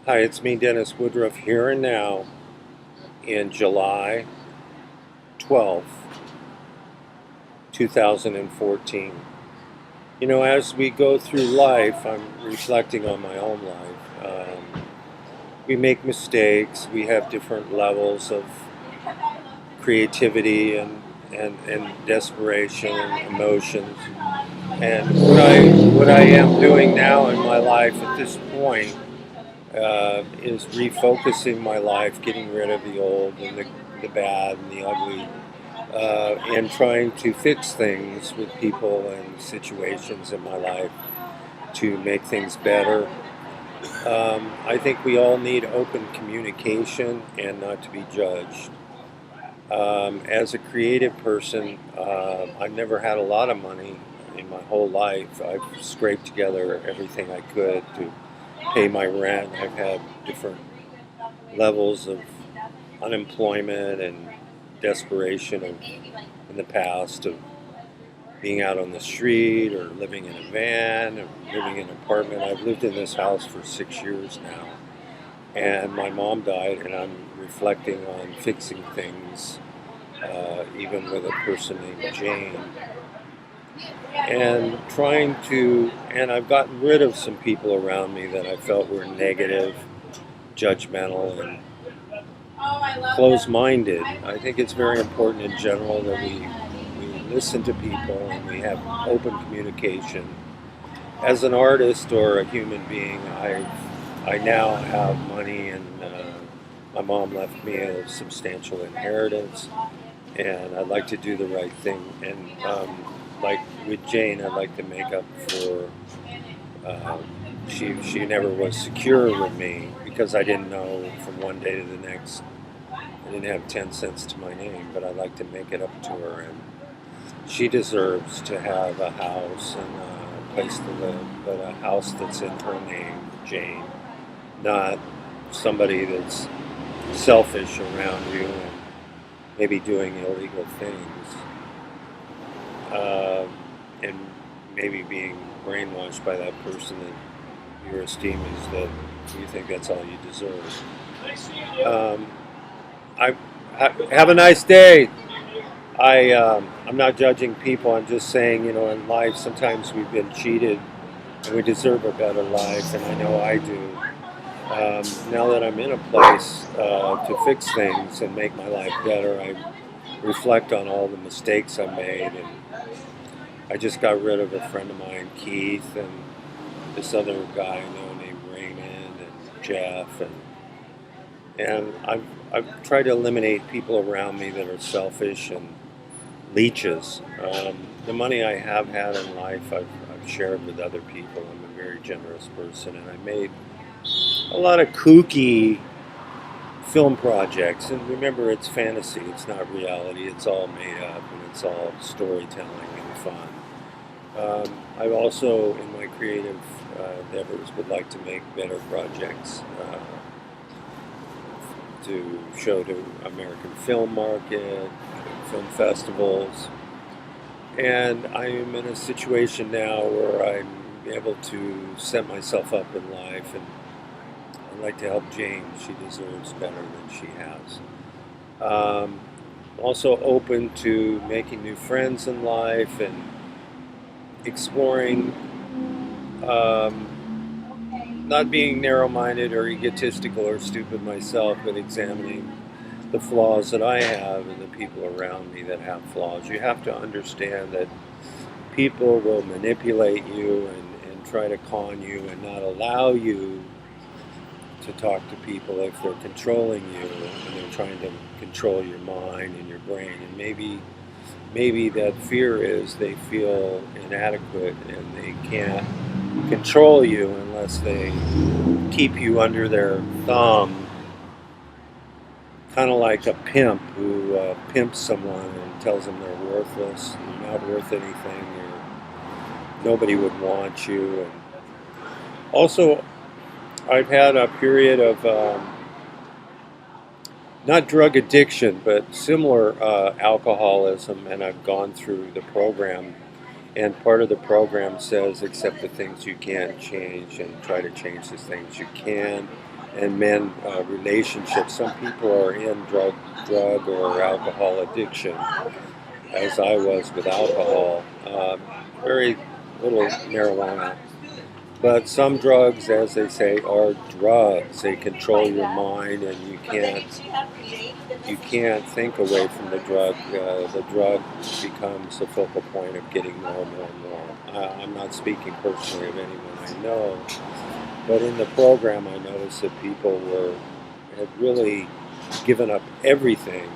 Hi, it's me, Dennis Woodruff, here and now in July 12th, 2014. As we go through life, I'm reflecting on my own life. We make mistakes, we have different levels of creativity and desperation and emotions. And what I am doing now in my life at this point is refocusing my life, getting rid of the old and the bad and the ugly, and trying to fix things with people and situations in my life to make things better. I think we all need open communication and not to be judged. As a creative person, I've never had a lot of money in my whole life. I've scraped together everything I could to pay my rent. I've had different levels of unemployment and desperation in the past of being out on the street or living in a van or living in an apartment. I've lived in this house for 6 years now, and my mom died, and I'm reflecting on fixing things, even with a person named Jane, and I've gotten rid of some people around me that I felt were negative, judgmental, and closed-minded. I think it's very important in general that we listen to people and we have open communication. As an artist or a human being, I now have money, and my mom left me a substantial inheritance, and I'd like to do the right thing. And like with Jane, I'd like to make up for. Uh, she never was secure with me because I didn't know from one day to the next. I didn't have 10 cents to my name, but I'd like to make it up to her, and she deserves to have a house and a place to live, but a house that's in her name, Jane, not somebody that's selfish around you and maybe doing illegal things, uh, and maybe being brainwashed by that person that your esteem is that you think that's all you deserve. Um, have a nice day. I'm not judging people. I'm just saying, in life sometimes we've been cheated and we deserve a better life, and I know I do. Now that I'm in a place to fix things and make my life better, I reflect on all the mistakes I made, and I just got rid of a friend of mine, Keith, and this other guy I know named Raymond and Jeff, and I've tried to eliminate people around me that are selfish and leeches. The money I have had in life, I've shared with other people. I'm a very generous person, and I made a lot of kooky film projects. And remember, it's fantasy, it's not reality, it's all made up, and it's all storytelling and fun. I also, in my creative endeavors, would like to make better projects to show to American film market, film festivals. And I'm in a situation now where I'm able to set myself up in life, and I'd like to help Jane. She deserves better than she has. Um, Also open to making new friends in life and exploring, not being narrow-minded or egotistical or stupid myself, but examining the flaws that I have and the people around me that have flaws. You have to understand that people will manipulate you and try to con you and not allow you to talk to people if they're controlling you and they're trying to control your mind and your brain. And maybe that fear is they feel inadequate and they can't control you unless they keep you under their thumb, kind of like a pimp who pimps someone and tells them they're worthless, you're not worth anything, nobody would want you. And also, I've had a period of not drug addiction, but similar alcoholism, and I've gone through the program. And part of the program says accept the things you can't change and try to change the things you can. and men relationships. Some people are in drug or alcohol addiction, as I was with alcohol. Very little marijuana. But some drugs, as they say, are drugs. They control your mind, and you can't think away from the drug. The drug becomes the focal point of getting more and more and more. I'm not speaking personally of anyone I know, but in the program, I noticed that people had really given up everything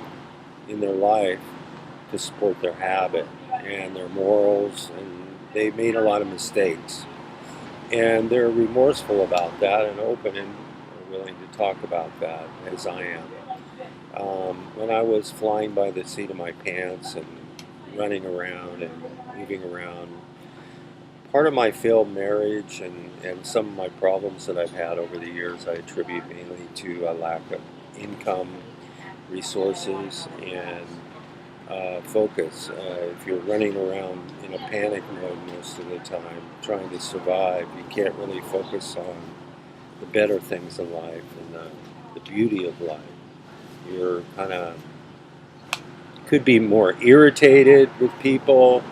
in their life to support their habit and their morals, and they made a lot of mistakes. And they're remorseful about that and open and willing to talk about that, as I am. When I was flying by the seat of my pants and running around and moving around, part of my failed marriage and some of my problems that I've had over the years, I attribute mainly to a lack of income, resources, and focus. If you're running around in a panic mode most of the time, trying to survive, you can't really focus on the better things in life and the beauty of life. You're kind of could be more irritated with people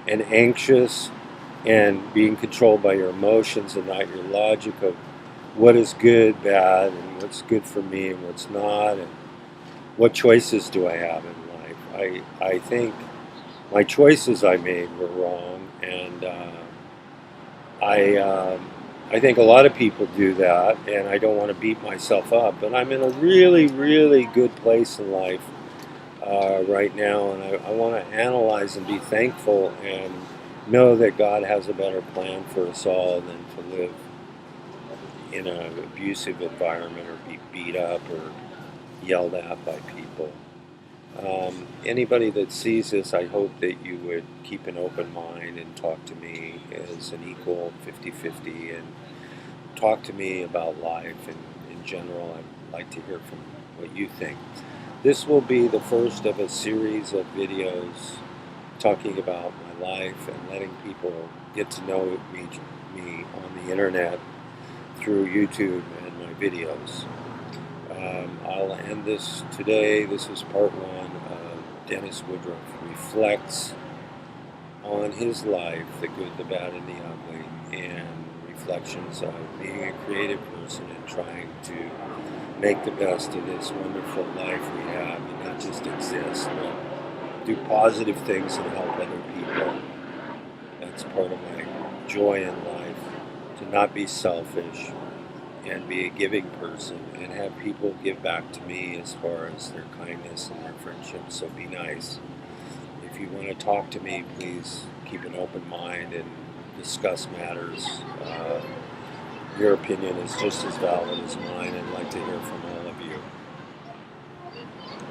and anxious and being controlled by your emotions and not your logic of what is good, bad, and what's good for me and what's not, and what choices do I have in life. I think my choices I made were wrong, and I think a lot of people do that, and I don't want to beat myself up, but I'm in a really, really good place in life right now, and I want to analyze and be thankful and know that God has a better plan for us all than to live in an abusive environment or be beat up or yelled at by people. Anybody that sees this, I hope that you would keep an open mind and talk to me as an equal 50-50 and talk to me about life and in general. I'd like to hear from what you think. This will be the first of a series of videos talking about my life and letting people get to know me on the internet through YouTube and my videos. I'll end this today. This is part one of Dennis Woodruff reflects on his life, the good, the bad, and the ugly, and reflections of being a creative person and trying to make the best of this wonderful life we have and not just exist, but do positive things and help other people. That's part of my joy in life, to not be selfish and be a giving person and have people give back to me as far as their kindness and their friendship. So be nice. If you want to talk to me, please keep an open mind and discuss matters. Your opinion is just as valid as mine, and I'd like to hear from all of you.